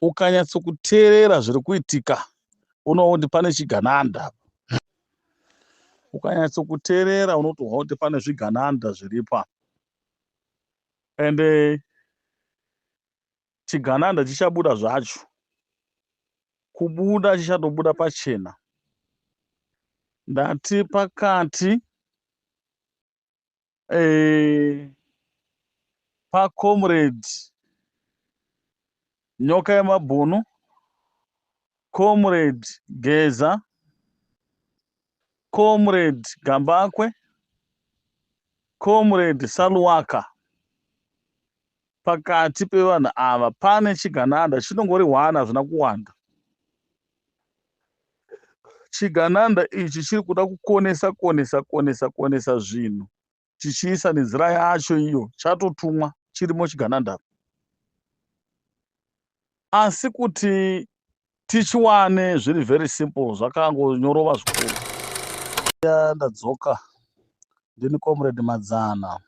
ukanyatsokuteerera zviri kuitika unoona kuti pane chigananda. Ukanyatsokuteerera unotoona kuti pane zvigananda zviripa, ende chigananda chichabuda zvacho. Kubuda chichatobuda pachena. Ndati pakati paComrade Nyoka Yemabhunu, Comrade Geza, Comrade Gambakwe, Comrade Saluwaka. Pakati pevanhu ava pane chigananda, chinongori hwana hazvina kuwanda. Chigananda ichi chiri kuda kukonesa zvinhu chichiisa nenzira yacho iyo, chatotumwa chirimo chigananda. Asi kuti tichiwane zviri very simple, zvakangonyorova zvikuru. Ndadzoka ndini Comrade Madzana.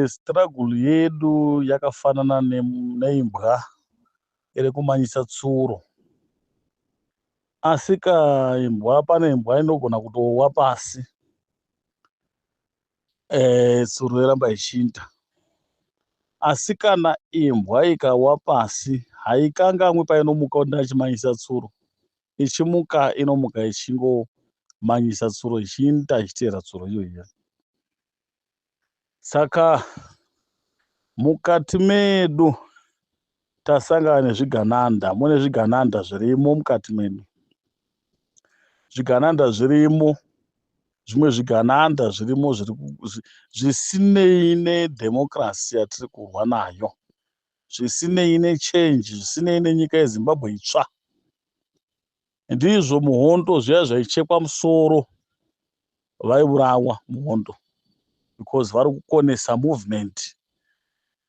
Struggle yedu yakafanana neimbwa iri kumanyisa tsuro. Asi pane imbwa inogona kutowa pasi, tsuro yoramba ichinda. Asi kana imbwa ikawa pasi haikangamwi painomuka kuti ndachimanyisa tsuro. Ichimuka inomuka ichingomanyisa tsuro, ichiinda ichiteera tsuro iyoyo. Saka mukati medu tasangana nezvigananda, mune zvigananda zvirimo mukati medu. Zvigananda zvirimo, zvimwe zvigananda zvirimo zvisinei nedhemokirasi yatiri kurwa nayo, zvisinei nechange, zvisinei nenyika yeZimbabwe itsva. Ndizvo muhondo zviya zvaichekwa musoro vaiurawa muhondo, because vari kukonesa movement.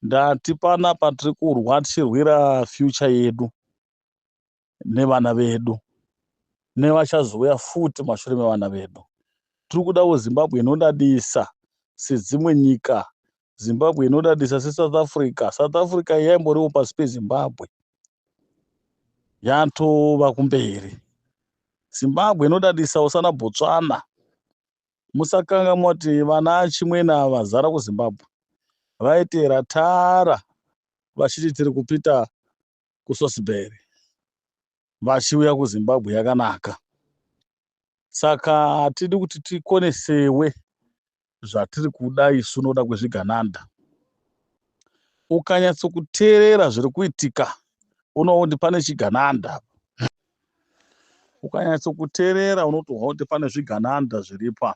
Ndati panapa tiri kurwa tichirwira future yedu nevana vedu nevachazouya futi mashure mevana vedu. Tiri kudawo Zimbabwe inodadisa sedzimwe nyika, Zimbabwe inodadisa seSouth Africa. South Africa yaimboriwo pasi peZimbabwe, yatova kumberi. Zimbabwe inodadisawo sana Botswana. Musakanga moti vana chimwena vazara kuZimbabwe vaiteera tara vachiti tiri kupita kuSosbury vachiuya kuZimbabwe yakanaka. Saka hatidi kuti tikonesewe zvatiri kuda isu noda kwezvigananda. Ukanyatsokuteerera zviri kuitika unoona kuti pane chigananda. Ukanyatsokuteerera unotoona kuti pane zvigananda zviripa,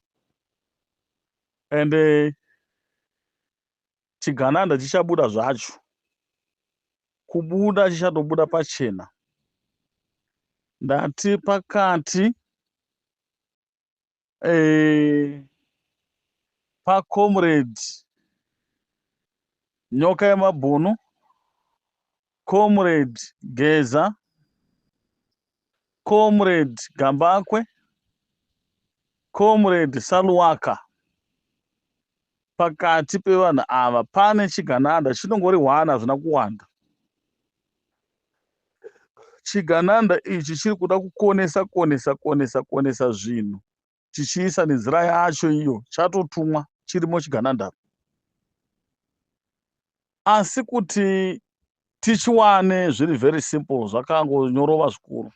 ende chigananda chichabuda zvacho. Kubuda chichatobuda pachena. Ndati pakati paComrade Nyoka Yemabhunu, Comrade Geza, Comrade Gambakwe, Comrade Saluwaka. Pakati pevanhu ava pane chigananda, chinongori hwana hazvina kuwanda. Chigananda ichi chiri kuda kukonesa zvinhu chichiisa nenzira yacho iyo, chatotumwa chirimo chigananda. Asi kuti tichiwane zviri very simple, zvakangonyorova zvikuru.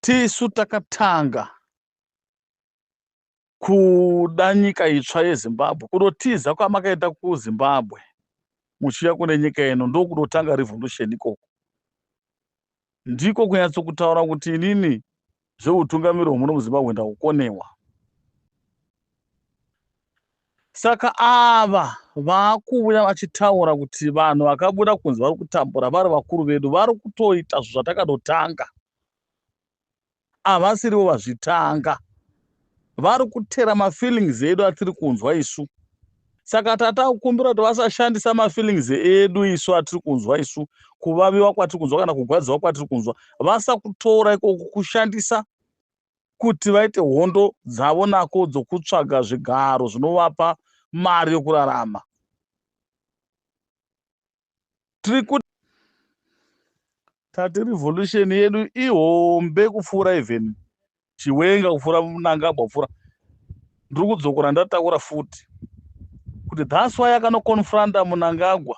Tisu takatanga kuda nyika itsva yeZimbabwe. Kudotiza kwamakaita kuZimbabwe muchiuya kune nyika ino ndokudotanga revolution ikoko. Ndiko kunyatsokutaura kuti inini zveutungamiri hwemuno muZimbabwe ndakukonewa. Saka ava vakuuya vachitaura kuti vanhu vakabuda kunzi vari kutambura vari vakuru vedu vari kutoita zvatakadotanga. Havasirivo vazvitanga, vari kutera mafeelings edu atiri kunzwa isu. Saka tatakukumbira kuti vasashandisa mafeelings edu isu atiri kunzwa isu, kuvaviwa kwatiri kunzwa kana kugwadziwa kwatiri kunzwa, vasakutora ikoko kushandisa kuti vaite hondo dzavo nako dzokutsvaga zvigaro zvinovapa mari yokurarama. Tiri kuti tati revolution yedu ihombe kupfuura even Chiwenga, kupfuura Mnangagwa, kupfuura. Ndiri kudzokera ndataura futi kuti that's why akanokonfranta Mnangagwa.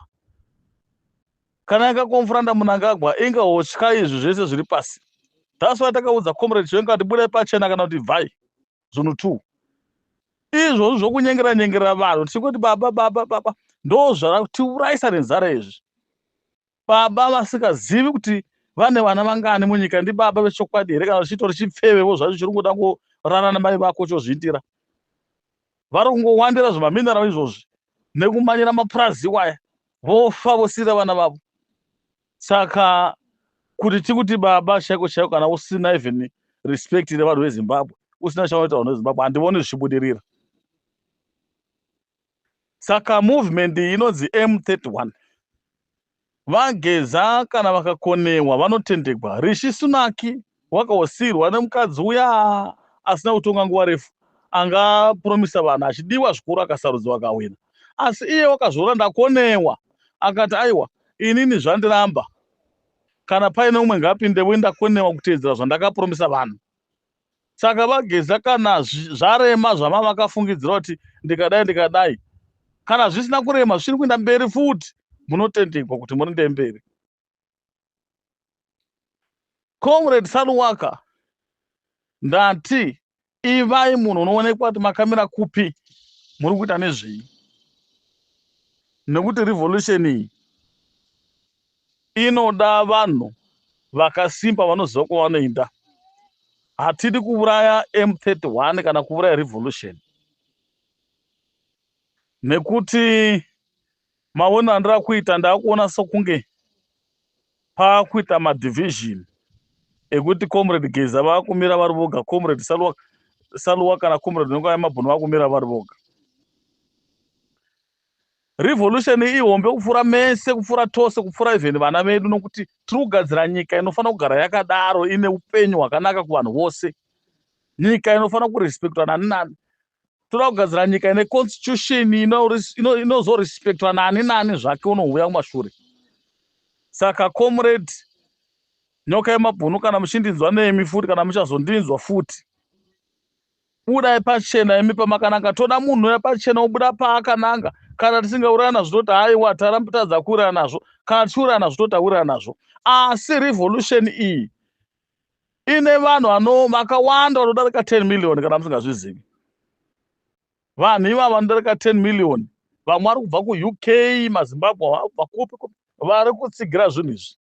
Kana akakonfranta Mnangagwa ingahotya izvi zvese zviri pasi. That's why takaudza comrade Chiwenga kuti budai pachena kana kuti bvai zvinhu 2. Izvozvo zvokunyengera nyengera vanhu tichikuti baba ndo zvakatiurayisa nenzara izvi. Baba vasingazivi kuti vane vana vangani munyika ndibaba vechokwadi here kana chitori chipfevevo zvacho chiri kuda ngorara namai vako chozviitira. Vari kungowandira zvemaminerali izvozvi nekumanyira mapurazi waya vofa vosira vana vavo. Saka kuti tikuti baba chaiko chaiko kana usina even respect nevanhu veZimbabwe, usina chaunoita vanhu veZimbabwe, handioni zvichibudirira. Saka movement inonzi M31 vageza kana vakakonewa vanotendegwa. Rishi Sunaki wakausirwa nemukadzi uya asina kutonga nguva refu, angapromisa vanhu achidiwa zvikuru akasarudzwa akawina. Asi iye wakazora ndakonewa akati aiwa inini zvandiramba kana paine umwe ngapindewo ndakonewa kuteedzera zvandakapromisa vanhu. Saka vageza kana zvarema zvamava vakafungidzira kuti ndikadai kana zvisina kurema zviri kuenda mberi futi munotendegwa kuti munoenda mberi. Comrade Saluwaka ndati ivai munhu unoonekwa kuti makamira kupi, muri kuita nezvei, nekuti revolution iyi inoda vanhu vakasimba vanoziva kwavanoenda. Hatidi kuuraya M31 kana kuuraya revolution, nekuti maona andira kuita ndakuona sokunge pakuita madivision ekuti comrade Geza vakumira vari voga, comrade Saluwaka kana comrade Nongaya Mabhunu vakumira vari voga. Revolution ihombe kupfuura mese, kupfuura tose, kupfuura even vana vedu, nokuti tiri kugadzira nyika inofanira kugara yakadaro ine upenyu hwakanaka kuvanhu vose, nyika inofanira kurespektwa nani nani. Toda kugadzira nyika ine constitution inozorespektwa nani nani zvake unouya kumashure. Saka comrade Nyoka yeMabhunu kana muchindinzwa nemi futi kana muchazondinzwa futi, budai pachena imi pamakananga. Toda munhu uya pachena obuda paakananga. Kana tisingauraya nazvo toti haiwa tarambitadza kuuraya nazvo, kana tichiuraya nazvo toti tauraya nazvo. Asi revolution iyi ine vanhu vakawanda vanodarika 10 million kana musingazvizivi. Vanhu ivava vanodarika 10 million. Vamwe vari kubva kuUK, maZimbabwe, vabva kupi vari kutsigira zvinhu izvi.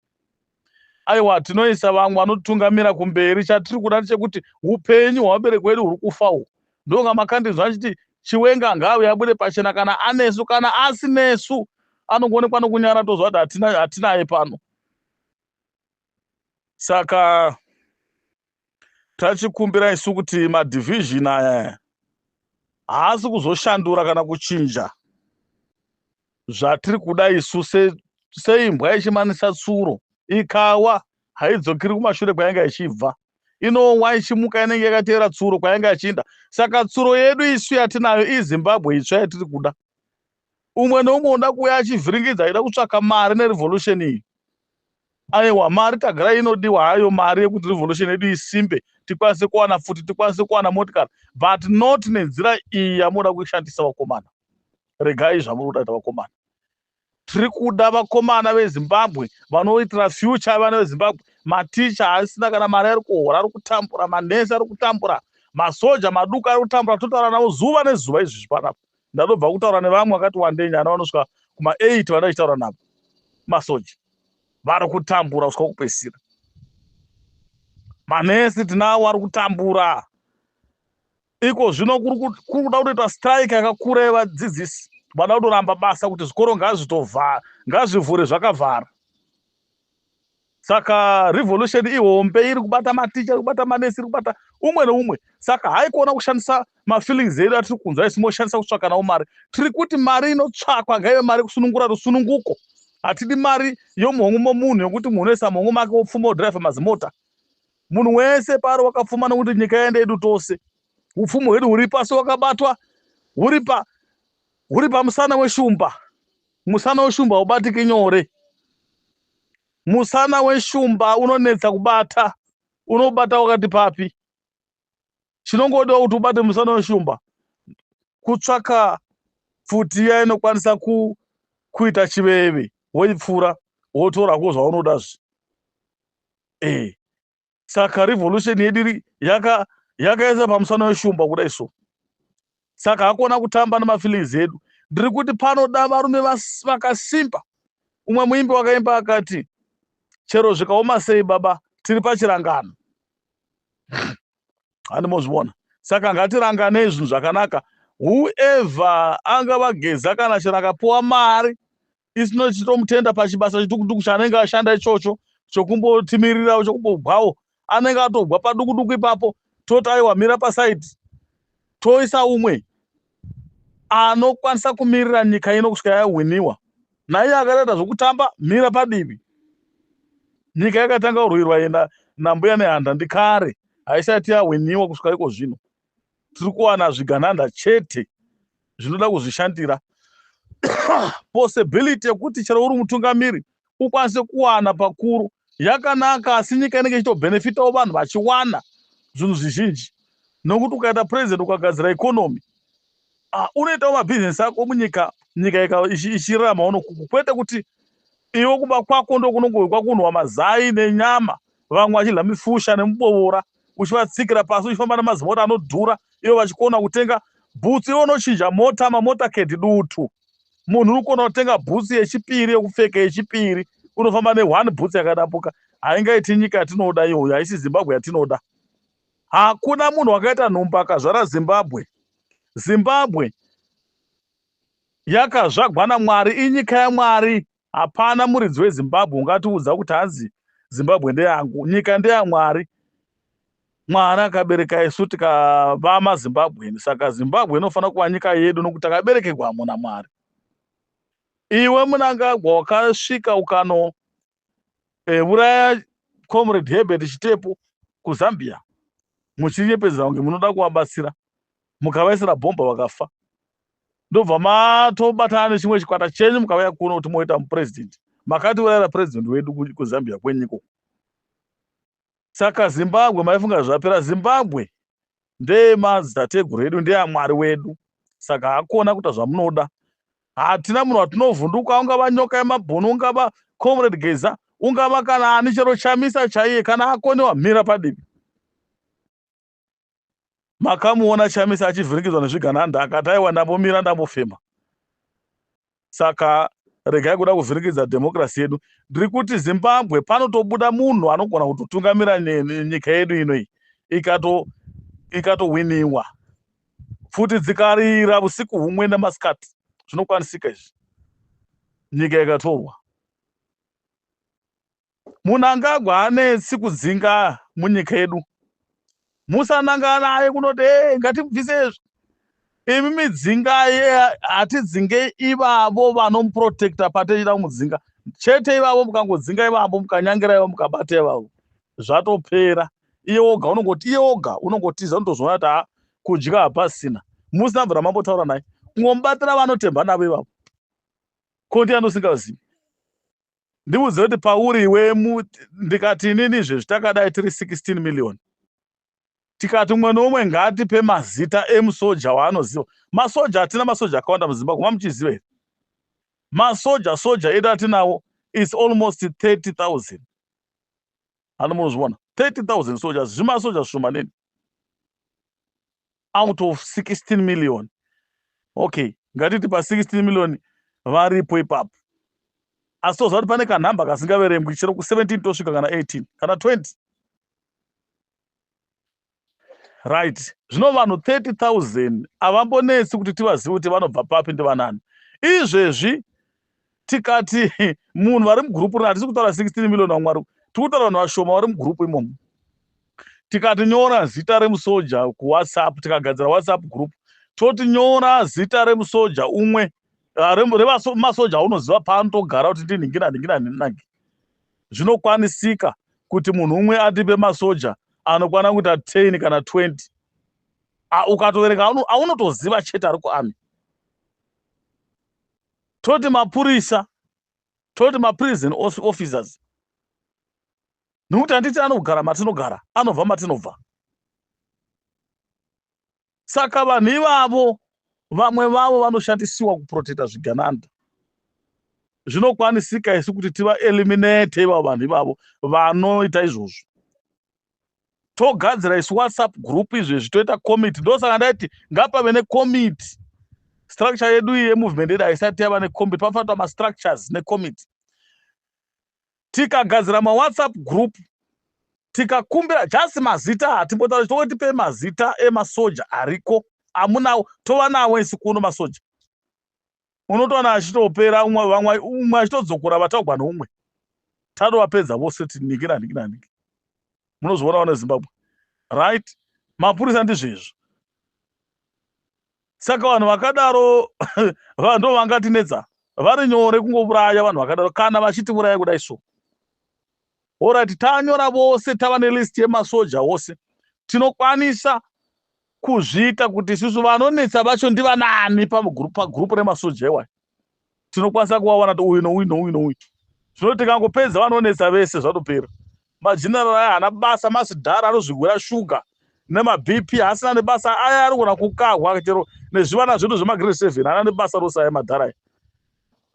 Aiwa tinoisa vamwe vanotungamira kumberi. Chatiri kuda chekuti upenyu hwabereki wedu huri kufawo. Ndonga makandinzwa achiti Chiwenga ngauye abude pachena kana anesu kana asinesu anongoonekwa nokunyara tozwa kuti hatinaye pano. Saka tachikumbira isu kuti madivision aya haasi kuzoshandura kana kuchinja zvatiri kuda isu seimbwa ichimanisa tsuro ikawa haidzokeri kumashure kwainga ichibva, inowa ichimuka inenge yakateera tsuro kwainga ichiinda. Saka tsuro yedu isu yatinayo iZimbabwe itsva yatiri kuda. Umwe noumwe unoda kuuya achivhiringidza aida kutsvaka mari nerevolution iyi. Aiwa mari tagara inodiwa hayo mari yekuti revolution yedu isimbe, tikwanise kuwana futi, tikwanise kuwana motikari, but not nenzira iyi yamunoda kushandisa vakomana. Regai zvamuri kuda kuita vakomana. Tiri kuda vakomana veZimbabwe vanoitira future vana veZimbabwe. Maticha asina kana mari ari kuhora ari kutambura, manesi ari kutambura, masoja maduka ari kutambura. Totaura navo zuva nezuva izvi panapa. Ndadobva kutaura nevamwe vakati wandei nyana vanosvika kuma8 vanda ichitaura navo. Masoja vari kutambura kusvika kupedzisira. Manesi tinavo ari kutambura. Iko zvino kuri kuda kutoita strike yakakura yevadzidzisi. Vada kutoramba basa kuti zvikoro ngazvivhure zvakavhara. Saka revolution ihombe iri kubata maticha, iri kubata manesi, iri kubata umwe neumwe. Saka haikuona kushandisa mafeelings edu atiri kunzwa isi moshandisa kutsvaka nawo mari. Tiri kuti mari inotsvakwa ngaive mari kusunungura rusununguko. Hatidi mari yomuhomwe momunhu yokuti munhu oisa muhomwe make opfuma odhiraivha mazimota. Munhu wese paari wakapfuma nokuti nyika yaenda yedu tose. Upfumi hwedu huri pasi hwakabatwa huri uri pamusana weshumba. Musana weshumba ubatike nyore. Musana weshumba unonetsa kubata. Unobata wakati papi. Chinongodiwa kuti ubate musana weshumba kutsvaka pfuti iya inokwanisa kuita chiveve woipfura wotora zvaunodazve. Saka revolution yedu yakaisa pamusana weshumba kudai so. Saka hakuna kutamba nemafeelings edu. Ndiri kuti panoda varume vakasimba. Umwe muimbi wakaimba akati, chero zvikaoma sei baba, tiri pachirangano. Handimozviona. Saka ngatiranganei zvinhu zvakanaka. Whoever angava Geza kana chero akapuwa mari isino chitomutenda pachibasa chitukutuku chanenge ashanda ichocho chokumbotimirira chokumbogwawo, anenge atogwa padukuduku ipapo, toti aiwa mira pasaiti, toisa umwe anokwanisa kumirira nyika ino kusvika yahwiniwa. Naiye akaita zvokutamba mira padivi. Nyika yakatanga kurwirwa nambuya nehanda ndikare, haisati yahwiniwa kusvika iko zvino. Tiri kuwana zvigananda chete zvinoda kuzvishandira. Possibility yekuti chero uri mutungamiri ukwanise kuwana pakuru yakanaka, asi nyika inenge ichitobenefitawo vanhu vachiwana zvinhu zvizhinji. Nokuti ukaita president ukagadzira economy, unoitawo mabhizinesi ako munyika, nyika ichirarama unokuku, kwete kuti iwe kuba kwako ndokunongouya kwakunwa mazai nenyama, vamwe vachidya mifusha nemubovora, uchivatsikira pasi uchifamba nemazimota anodhura, ivo vachikona kutenga bhutsu. Iwe unochinja mota, mamota keti dutu. Munhu unokona kutenga bhutsu yechipiri yekupfeka yechipiri, unofamba ne1 bhutsu yakadapuka. Haingaiti nyika yatinoda iyoyo, haisi Zimbabwe yatinoda. Hakuna munhu wakaita nhumba akazvara Zimbabwe. Zimbabwe yakazvagwa naMwari, inyika yaMwari. Hapana muridzi weZimbabwe ungatiudza kuti hanzi Zimbabwe ndeyangu. Nyika ndeyaMwari. Mwari akabereka isu tikava maZimbabweni. Saka Zimbabwe inofanira kuva nyika yedu nokuti takaberekerwamo naMwari. Iwe Mnangagwa wakasvika uraya Comrade Herbert Chitepo kuZambia, muchinyepedzera kunge munoda kuvabatsira, mukavaisira bhomba vakafa. Ndobva matobatana nechimwe chikwata chenyu mukauya kuno kuti moita mupresident. Makatiurayira president wedu kuZambia kwenyiko. Saka Zimbabwe maifunga zvapera. Zimbabwe ndeyemadzitateguru edu, ndeyaMwari wedu. Saka hakuna kuita zvamunoda. Hatina munhu watinovhunduka, ungava nyoka yemabhunu, ungava Comrade Geza, ungava kana ani chero Chamisa chaiye, kana akoniwa mira padivi. Makamuona Chamisa achivhirikidzwa nezvigananda akati aiwa ndambomira ndambofema. Saka regai kuda kuvhirikidza demokrasi yedu. Ndiri kuti Zimbabwe panotobuda munhu anogona kutotungamira nyika yedu inoyi ikatowiniwa. Futi dzikarira usiku humwe namasikati. Zvinokwanisika izvi. Nyika ikatorwa. Mnangagwa hanetsi kudzinga munyika yedu. Musananga naye kunoti ngatibvise izvi. Imi midzingaye, hatidzinge ivavo vanomuprotecta patechida kumudzinga. Chete ivavo mukangodzinga ivavo mukanyangira ivavo mukabata ivavo, zvatopera. Iye oga unongotiza unotozviona kuti kudya hapasina. Musina mvura mambotaura naye. Kungomubatira vanotemba navo ivavo. Konti anosingazivi. Ndiudze kuti pauri iwe ndikati ininizve zvitakadai tiri 16 million. Tikati umwe nomwe ngatipe mazita emusoja waanoziva. Masoja hatina masoja akawanda muZimbabwe, mamuchiziva here? Soja edu atinawo is almost 30,000. Handimunozviona 30,000 soldiers, zvimasoja zvishomanene out of 16 million. Okay, ngatiti pa 16 million varipo ipapo. Asi toziva kuti pane kanhamba kasingaverengwi chero ku17 tosvika kana 18 kana 20. Right. Zvino vanhu 30,000 havambonetsi kuti tivazive kuti vanobva papi ndivanani. Izvezvi tikati munhu vari mugrupu rina, hatisi kutaura 16 million vaMwari, tiri kutaura vanhu vashoma vari mugrupu imomo. Tikati nyora zita remusoja kuWhatsApp, tikagadzira WhatsApp group, toti nyora zita remusoja umwe remasoja aunoziva paanotogara kuti ndinhingi. Zvinokwanisika kuti munhu umwe atipe masoja anokwana kuita 10 kana 20. Ukatoverenga aunotoziva chete ari kuami. toti mapurisa, toti maprison officers, nokuti handiti anogara matinogara, anobva matinobva. Saka vanhu ivavo, vamwe vavo vanoshandisiwa kuprotecta zvigananda. Zvinokwanisika isu kuti tiva eliminate ivavo vanhu ivavo vanoita izvozvo. Togadzira isu WhatsApp group izvezvi, toita committee. Ndosaka ndaiti ngapave necommittee. Structure yedu iyi yemovement yedu haisati yava necommittee, pafanira mastructures necommittee. Tikagadzira maWhatsApp group, tikakumbira just mazita, hatimbotaura toti mazita emasoja ariko, amunawo, tova nawo isi kuno masoja. Unotoona achitopera, umwe achitodzokera vatagwa noumwe. Tatovapedza vose tiniki naniki naniki. Munozviona neZimbabwe, right? Mapurisa ndizvezvo. Saka vanhu vakadaro ndo vangatinetsa. Vari nyore kungouraya vanhu vakadaro kana vachitiuraya kudai so. Alright, tanyora vose, tava nelist yemasoja vose. Tinokwanisa kuzviita kuti isusu vanonetsa vacho ndivanani pagrupu remasoja iwayo. Tinokwanisa kuvaona kuti uyu nouyu nouyu nouyu. Zvino tikangopedza vanonetsa vese zvatopera. Majenerali aya haana basa, masidhara anozvigura shuga nemaBP, asina nebasa, aya ari kuona kukahwa chero nezvivana zvedu zvemagrade 7 haana nebasa rosaya madhara aya.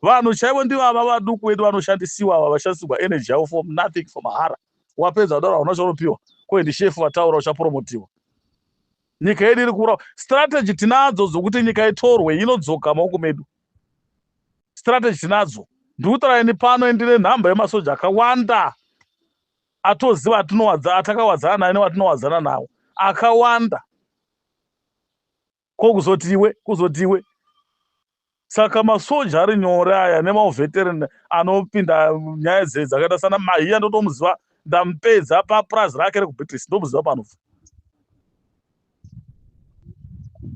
Vanhu chaivo ndivava vaduku vedu vanoshandisiwa ava, vashandisirwa energy yavo for nothing, for mahara. Wapedza kudaro hauna chaunopiwa, kuendi shefu vataura uchapromotiwa. Nyika yedu iri kura. Strategy tinadzo dzokuti nyika itorwe inodzoka maoko medu. Strategy tinadzo. Ndikutaura ini pano ndine nhamba yemasoja akawanda atoziva atakawadzana naye newatinowadzana nawo. Akawanda. Kuzotiwe. Saka masoja ari nyore aya nemaveterani anopinda nyaya dzakaita sana Mahiya, ndotomuziva, ndamupedza papurazi rake rekuBritish, ndomuziva panobva.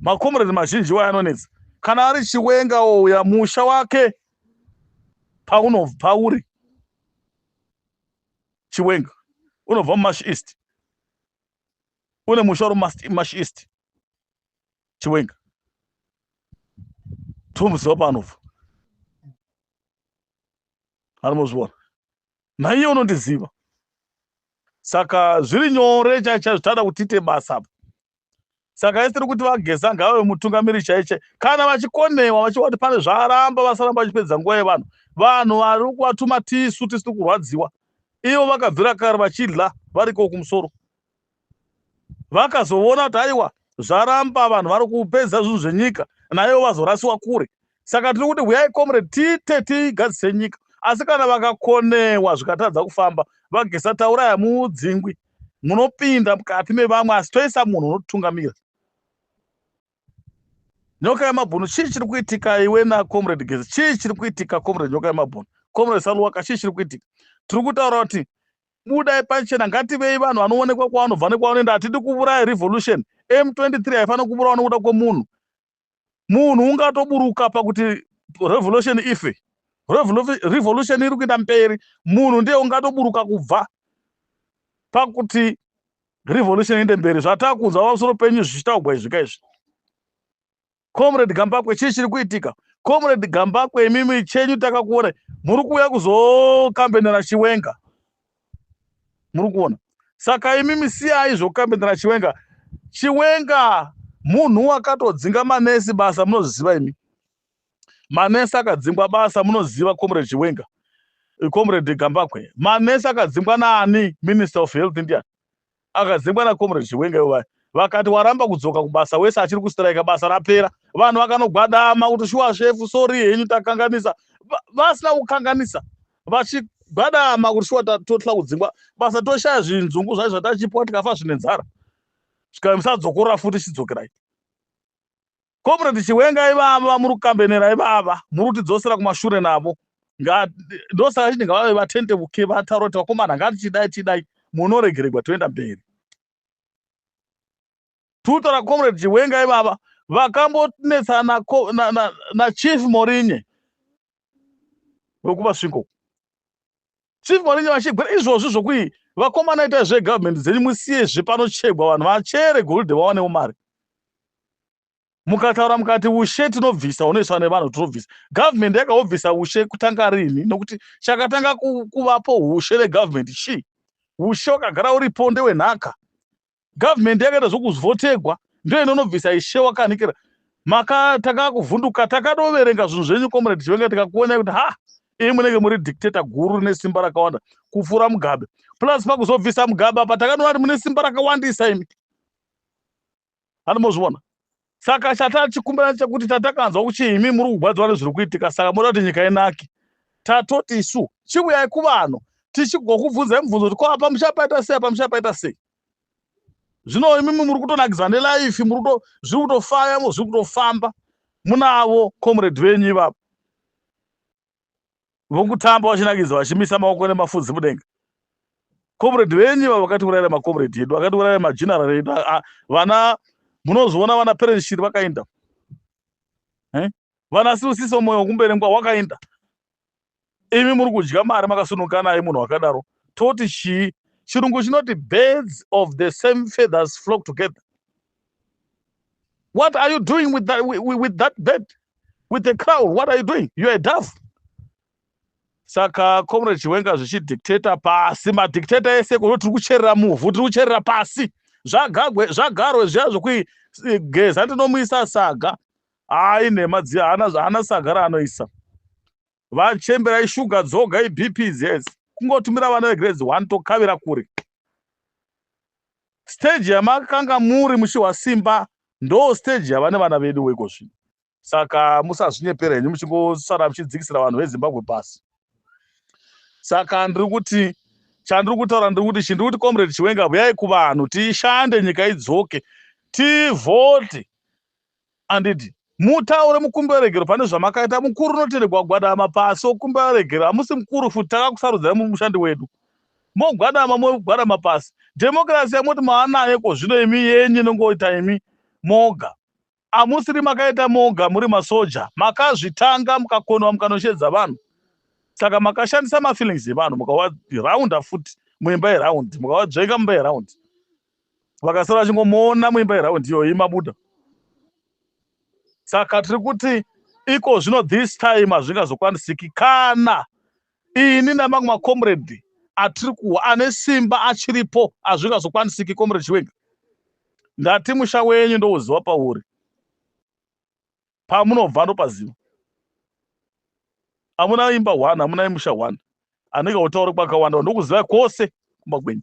Makomrade mazhinji wayanonetsa. Kana ari Chiwenga ouya musha wake pauri. Chiwenga unobva muMash East. Une musha uri Mash East. Chiwenga. Tomuziva panobva. Harimozviona. Naiye unondiziva. Saka zviri nyore chaichaizvo, tada kutite basa apa. Saka isiri kuti vageza ngave mutungamiri chaiche. Kana vachikonewa vachiona kuti pane zvaramba vasaramba vachipedza nguva yevanhu. Vanhu vari kuvatuma tisu tisiri kurwadziwa. Ivo vakabvira kare vachidla variko kumusoro. Vakazoona kuti aiwa zvaramba vanhu vari kupedza zvinhu zvenyika, naivo vazorasiwa kure. Saka tiri kuti huyai comrade tite tigadzise nyika. Asi kana vakakonewa zvikatadza kufamba, vagesa tauraya mudzingwi, munopinda mukati mevamwe, asi toisa munhu unotungamira. Nyoka yemabhunu, chii chiri kuitika iwe naComrade Gezi? Chii chiri kuitika Comrade Nyoka yemabhunu? Comrade Saluwaka, chii chiri kuitika? Tiri kutaura kuti budai pachena, ngativei vanhu vanoonekwa kwavanobva nekwavanoenda. Hatidi kuuraya revolution. M23 haifana kuurawa nokuda kwomunhu. Munhu ungatoburuka pakuti revolution ife. Revolution iri kuenda mberi. Munhu ndiye ungatoburuka kubva pakuti revolution iende mberi. Zvatakunzwa pamusoro penyu zvichitaugwa izvika izvi. Comrade Gambakwe, chii chiri kuitika? Comrade Gambakwe, imimi chenyu takakuona muri kuuya kuzokambenera Chiwenga. Muri kuona. Saka imimi siyai zvokambenera Chiwenga. Chiwenga munhu wakatodzinga manesi basa, munoziva imi. Manesi akadzingwa basa, munoziva Comrade Chiwenga. Comrade Gambakwe. Manesi akadzingwa naani? Minister of Health India. Akadzingwa naComrade Chiwenga iwayo. Vakati waramba kudzoka kubasa, wese achiri kustrike, basa rapera. Vanhu vakanogwadama kuti shuwa shefu, sorry henyu takanganisa. Vasina kukanganisa. Vachigwadama kuti shuwa totla kudzingwa. Basa toshaya zvinzungu zvacho zvatachipiwa tikafa zvine nzara. Musadzokorera futi chidzokerai. Comrade Chiwenga ivava muri kukambenera ivava. Muri kutidzosera kumashure navo. Ndosaka chiti ngavave vatendebuke vataura kuti vakomana ngatichidai munoregererwa toenda mberi. Tutora Comrade Chiwenga ivava vakambonetsa na Chief Morinye wekuva svingo. Chief Morinye vachigwera izvozvo zvokui vakomana ita zvegovernment dzenyu musiyezve panochegwa vanhu vachere goridhe vaonewo mari. mukataura mukati ushe tinobvisa unoiswa nevanhu tinobvisa. Government yakaobvisa ushe kutanga rini? Nokuti chakatanga kuvapo ushe negovernment chi ushe wakagara uripo ndewenhaka. Government yakaita zvokuvhotegwa ndio inonobvisa ishe wakanikira. Makataka kuvhunduka takadoverenga zvinhu zvenyu comrade Chiwenga tikakuona kuti imi munenge muri dictator guru rine simba rakawanda kupfuura Mugabe. Plus pakuzobvisa Mugabe apa takanoona kuti mune simba rakawandisa imi. Hanomozviona. Saka chatachikumbira chekuti tatakanzwa kuti imi muri kugwadzwa nezviri kuitika saka munoda kuti nyika inake. Tatoti isu chiuyai kuvanhu tichigokubvunzai mubvunzo kuti ko apa muchapaita sei apa muchapaita sei. Zvino imi muri kutonakidzwa nelife zviri kutofaya zviri kutofamba munavo comrade venyu ivavo vokutamba vachinakidzwa vachimisa maoko nemafudzi mudenga. Comrade venyu ivavo vakatiurayira macomrade edu vakatiurayira mageneral edu vana munozoona vana Perenshiri vakaenda vana Sibusiso moyo kumbere ngwa wakaenda. Imi muri kudya mari makasununguka naye munhu wakadaro. Toti chii? Chirungu chinoti birds of the same feathers flock together. What are you doing with that bird? With the crown, what are you doing? You're a dove. Saka comrade Chiwenga zvichidictator pasi madictator ese kuti tiri kucherera muvhu tiri kucherera pasi. Zvagarwe zviya zvokugeza ndinomuisa saga. Nhema dziya hana saga raanoisa. Vachemberai shuga dzoga iBP dzese. Kungotumira vana vegrades 1 tokavira kure. Stage yamakanga muri muchiwa simba ndo stage yavane vana vedu weko zvino. Saka musazvinyepera henyu muchingosara muchidzikisira vanhu veZimbabwe pasi. Saka ndiri kuti chandiri kutaura ndiri kuti chindiri kuti comrade Chiwenga uyai kuvanhu tishande nyika idzoke tivhote anditi mutaure mukumbi weregero pane zvamakaita mukuru unotende gwagwadama pasi okumbi weregero hamusi mukuru futi takakusarudzai mumushandi wedu mogwadama mogwadama pasi. Demokrasi yamoti maanayo ko zvino imi yenyu inongoita imi moga hamusiri makaita moga muri masoja makazvitanga mukakonwa mukanoshedza vanhu. Saka makashandisa mafeelings evanhu mukawaraunda futi muimba yeraundi mukawadzvenga mumba yeraundi vakasara vachingomuona muimba yeraundi iyoyi mabuda. Saka tiri kuti iko zvino this time hazvingazokwanisiki kana ini namamwe macomrade atiri kuwa ane simba achiripo hazvingazokwanisiki. Comrade Chiwenga ndati musha wenyu ndouziva pauri pamunobva ndopaziva. Hamuna imba 1 hamuna musha 1 anenge utauri kwakawanda ndokuziva kwose kumba kwenyu.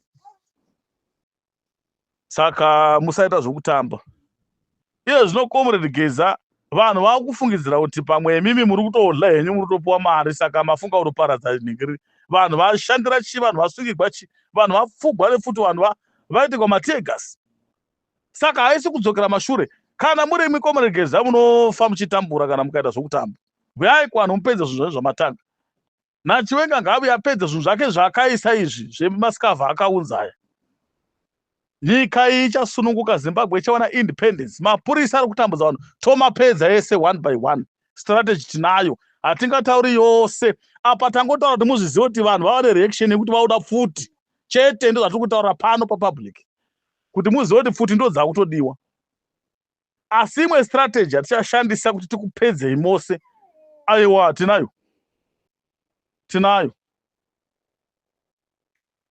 Saka musaita zvokutamba. Iye zvino comrade Geza vanhu vakufungidzira kuti pamwe imimi muri kutodla henyu muri kutopuwa mari saka mafunga kutoparadza nhingiri. Vanhu vashandira chi vanhu vasungirwa chi vanhu vapfugwa nefuti vanhu vaitikwa mategas. Saka haisi kudzokera mashure kana muri imi comrade Geza munofa muchitambura kana mukaita zvokutamba. Uyai kuvanhu mupedze zvinhu zvamatanga. naChiwenga ngabe yapedza zvinhu zvake zvakaisa izvi zvemasikavha akaunza aya. Nyika ichasununguka, Zimbabwe ichawana independence. Mapurisa ari kutambudza vanhu tomapedza ese one by one. Strategy tinayo, hatingatauri yose. Apa tangotaura kuti muzvizive kuti vanhu vawane reaction yekuti vauda futi chete, ndo zvatiri kutaura pano papublic, kuti muzive kuti futi ndo dzakutodiwa. Asi imwe strategy hatichashandisa kuti tikupedzei mose. Aiwa, tinayo.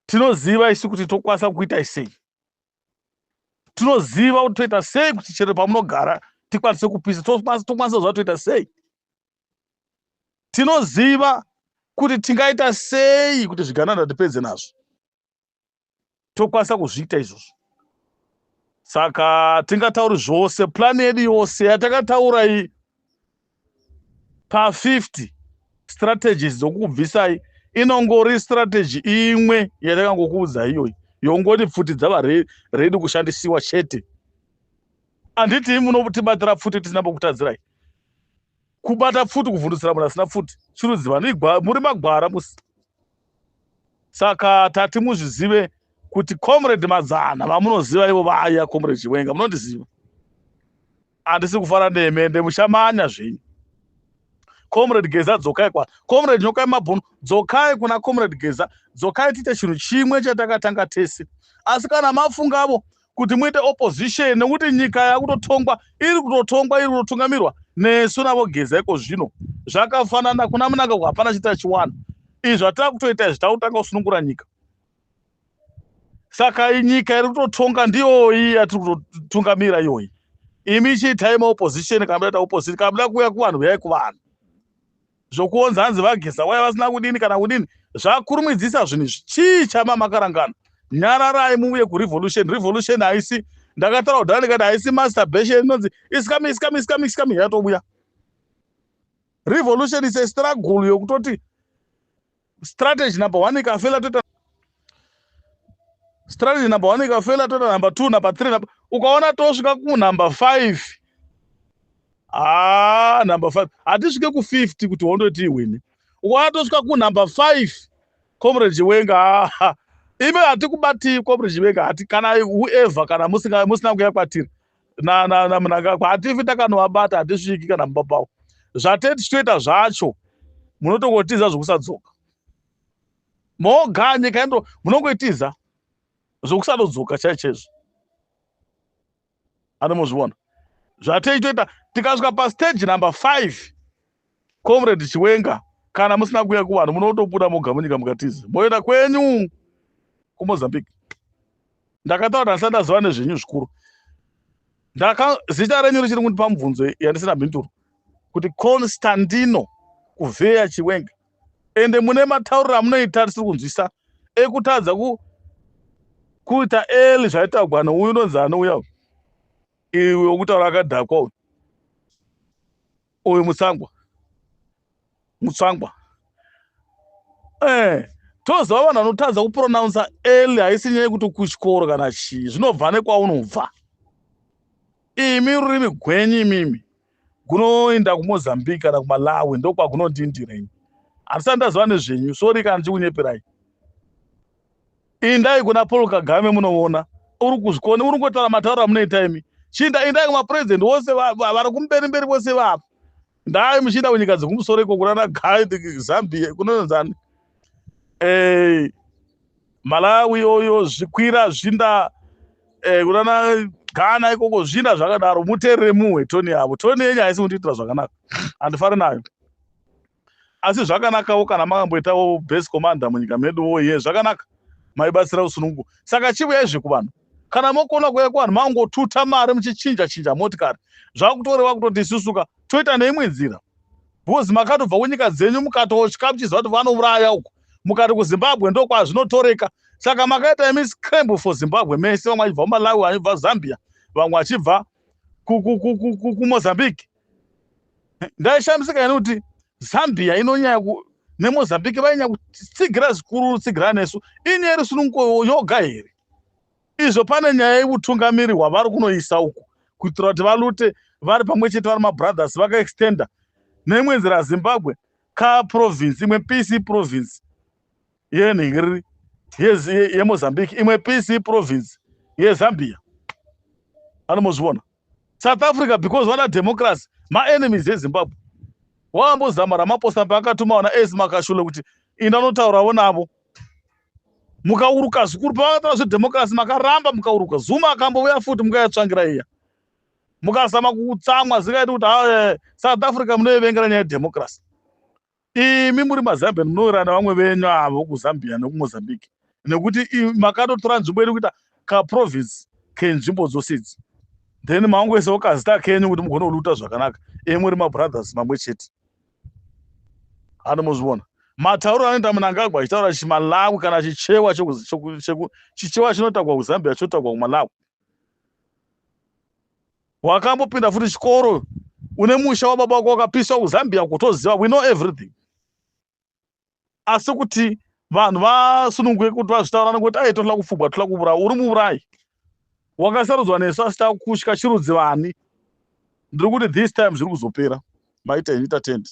Tinoziva isu kuti tokwanisa kuita sei. Tinoziva kuti toita sei kuti chero pamunogara tikwanise kupisa, tokwanisa kuziva toita sei. Tinoziva kuti tingaita sei kuti zviganana tipedze nazvo. Tokwanisa kuzviita izvozvo. Saka tingatauri zvose, plan yedu yose yatakataura iyi pa 50 strategies dzokubvisai inongori strategy imwe yatakangokuudza iyoyi, yongoti pfuti dzava ready kushandisiwa chete. Anditi munotibatira pfuti tisina pokutadzirai. Kubata pfuti kuvhundusira munhu asina pfuti chirudziva muri magwara musi. Saka tati muzvizive kuti comrade Madzana vamunoziva ivo vaya comrade Chiwenga munondiziva. Handisi kufara nemende mushamanya zvenyu. Comrade Geza dzokai kwa comrade Nyokai Mabhunu, dzokai kuna comrade Geza, dzokai tiite chinhu chimwe chatakatanga tese. Asi kana mafungavo kuti muite opposition nekuti nyika yakutotongwa iri kutotungamirwa nesu navo Geza iko zvino zvakafanana kuna munanga hapana chita chiwana izvi zvatava kutoita izvi takutanga kusunungura nyika. Saka nyika iri kutotonga ndiyoyi yatiri kutotungamira iyoyi. Imi chiitai maopposition kana mudaita opposition kana muda kuuya kuvanhu uyai kuvanhu. Zvokuonza hanzi vaGeza waya vasina kudini kana kudini zvakurumidzisa zvinhu izvi. Chii chamakarangana? Nyararai muuye kurevolution haisi ndakataura kudhara ndikati haisi masturbation inonzi isikami yatobuya. Revolution is a struggle yokutoti strategy number 1 ikafela toita strategy number 1 ikafela toita number 2 number 3 ukaona tosvika ku number 5 number 5 hatisvike ku 50 kuti wondoti iwini. Ukaona tosvika ku number 5 comrade Chiwenga ime hatikubati comrade Chiwenga hati kana whoever kana musina kuya kwatiri na munanga hatifi takanovabata hatisviki kana mubabawo zvateti toita zvacho munotongotiza zvokusadzoka moganye kaendo munongoitiza zvokusadodzoka chaizvo anomozviona zvatei toita tikasvika pastage number 5 comrade Chiwenga kana musina kuya kuvanhu munotobuda moga munyika mukatiza moenda kwenyu kuMozambique. Ndakataura ndaziva nezvenyu zvikuru. Zita renyu richiri kundipa mubvunzo yandisina mhinduro kuti Constantino Kuvheya Chiwenga ende mune matauriro amunoita tisiri kunzwisa ekutadza kuita eli zvaitaurwa nouyu unonzi anouya iwe wokutaura akadhakwa uyu mutsangwa toziva vanhu vanotadza kupronounsa eli haisi nyaya yekuti kuchikoro kana chii zvinobva nekwaunobva. Imi rurimi gwenyu imimi gunoenda kuMozambique kana kuMalawi ndokwagunondindira imi handisati ndaziva nezvenyu sori kana ndikunyeperai. Indai kuna Paul Kagame munoona uri kuzvikona uri kungotaura matauro amunoita imi indai kumapurezidendi vose vari kumberi vose vapa ndai muchienda kunyika dzekumusoro iko kunana Zambia kunonzani Malawi yoyo zvikwira zvinda kunana Ghana ikoko zvinda zvakadaro muteerere muwe toni yavo toni yenyu haisi kundiitira zvakanaka handifari nayo asi zvakanakawo kana makamboitawo base commander munyika meduwo ye zvakanaka maibatsira usunungu. Saka chivuyai zvekuvanhu kana mokona kuya kuvanhu mangotuta mari muchichinja motikari zvakutorewa kutoti isusuka toita neimwe nzira because makatobva kunyika dzenyu mukatotya muchiziva kuti vanouraya uko mukati kuZimbabwe ndokwazvinotoreka. Saka makaita imi scramble for Zimbabwe mese vamwe vachibva kuMalawi vachibva Zambia vamwe vachibva kuMozambique. Ndaishamisika ine kuti Zambia inonyaya neMozambique vainyanya kutsigira zvikuru tsigira nesu inyaya yerusununguko yoga here. Izvo pane nyaya yeutungamiri hwavari kunoisa uku kuitira kuti valute vari pamwe chete vari mabrothers vakaextenda neimwe nzira Zimbabwe kaprovince imwe PC province yenhingiriri yeMozambique imwe PC province yeZambia anomozviona. South Africa because vana democracy maenemies eZimbabwe wambozama Ramaphosa paakatuma wana Ace Makashule kuti indanotaurawo navo mukauruka zvikuru pavakataura zvedemocracy makaramba mukauruka. Zuma akambouya futi mukayatsvangira iya mukazama kutsamwa zvingaiti kuti South Africa munoivengera nyaya yedemocracy. Imi muri maZambian munoirana vamwe venyu avo kuZambia nekuMozambique nekuti makatotora nzvimbo yedu kuita kaprovince kenzvimbo dzose idzi then maongoisawo kazita kenyu kuti mugone kuluta zvakanaka muri mabrothers mamwe chete anomozviona. Matauro anoita Mnangagwa achitaura chiMalawi kana chichewa chichewa chinotaurwa kuZambia chotaurwa kuMalawi. Wakambopinda futi chikoro une musha wababa wako wakapiswa kuZambia kutoziva we know everything. Asi kuti vanhu vasununguke kuti vazvitaura nokuti totoda kufugwa totoda kuuraya uri muurayi wakasarudzwa nesu asita kutya chirudzi vani ndiri kuti this time zviri kuzopera maita entertained.